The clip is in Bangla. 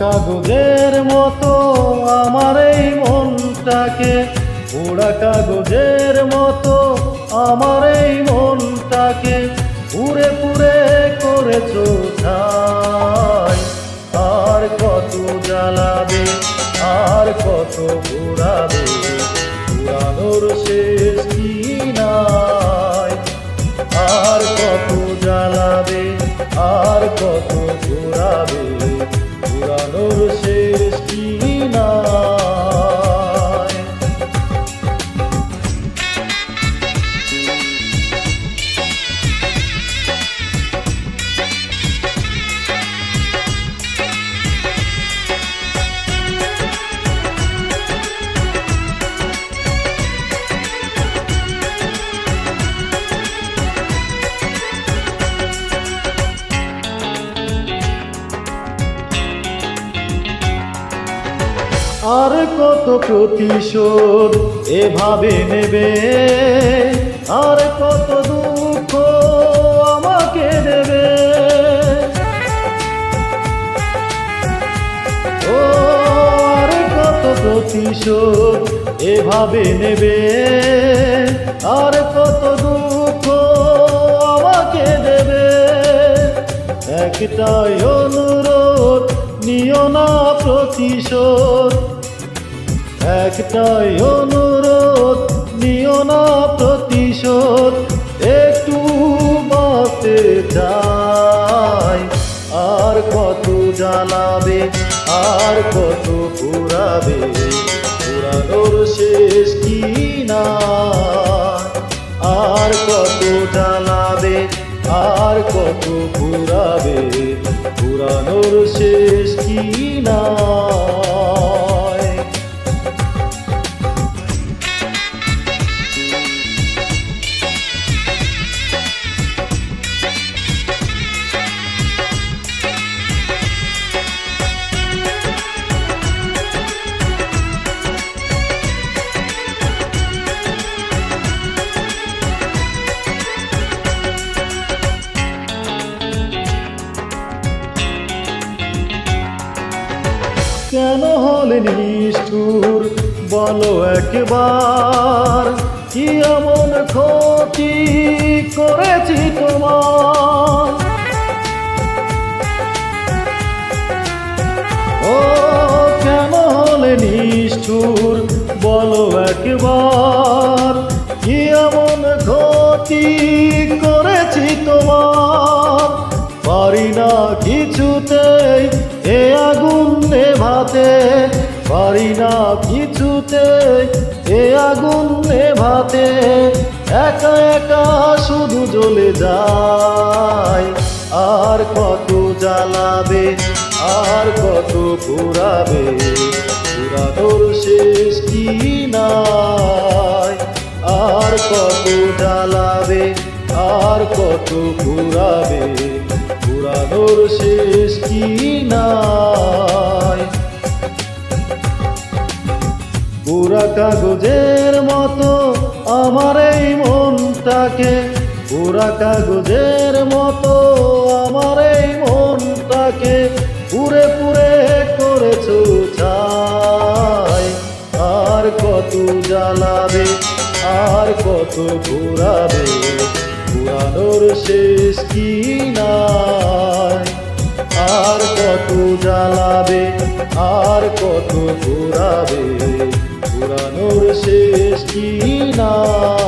কাগজের মতো আমার এই মনটাকে, পোড়া কাগজের মতো আমার এই মনটাকে পুরে পুরে করেছো ছাই। আর কত জ্বালাবে, আর কত ঘোরাবে, পুরানোর শেষ কি নাই। আর কত জ্বালাবে, আর কত ঘোরাবে, পুরানোর শেষ কি নাই। আর কত প্রতিশোধ এভাবে নেবে, আর কত দুঃখ আমাকে দেবে। ও আর কত প্রতিশোধ এভাবে নেবে, আর কত দুঃখ আমাকে দেবে। একটাই অনুরোধ, নিও না প্রতিশোধ। একটাই অনুরোধ, নিও না প্রতিশোধ। একটু বাঁচতে চাই। আর কত জ্বালাবে, আর কত পুরাবে, পুরানোর শেষ কি নাই। আর কত জ্বালাবে, আর কত পুরাবে, পুরানোর শেষ কি নাই। কেন হলে নিষ্ঠুর বলো একবার, কি এমন ক্ষতি করেছি তোমার। ও কেন হলে নিষ্ঠুর বলো একবার, কি এমন ক্ষতি করেছি তোমার। পারি না কিছুতেই এ আগুন নেভাতে, পারি না কিছুতেই এ আগুন নেভাতে। একা একা শুধু জ্বলে যায়। আর কত জ্বালাবে, আর কত পুরাবে, পুরানোর শেষ কি নাই। আর কত জ্বালাবে, আর কত পুরাবে, পুরানোর শেষ কি নাই। পুরা কাগজের মতো আমার এই মনটাকে, পুরা কাগজের মতো আমার এই মনটাকে পুরে পুরে করেছো ছাই। আর কত জ্বালাবে, আর কত ঘোরাবে, পুরানোর শেষ কি নাই। আর কত জ্বালাবে, আর কত ঘোরাবে, পুরানোর শেষ কি নাই।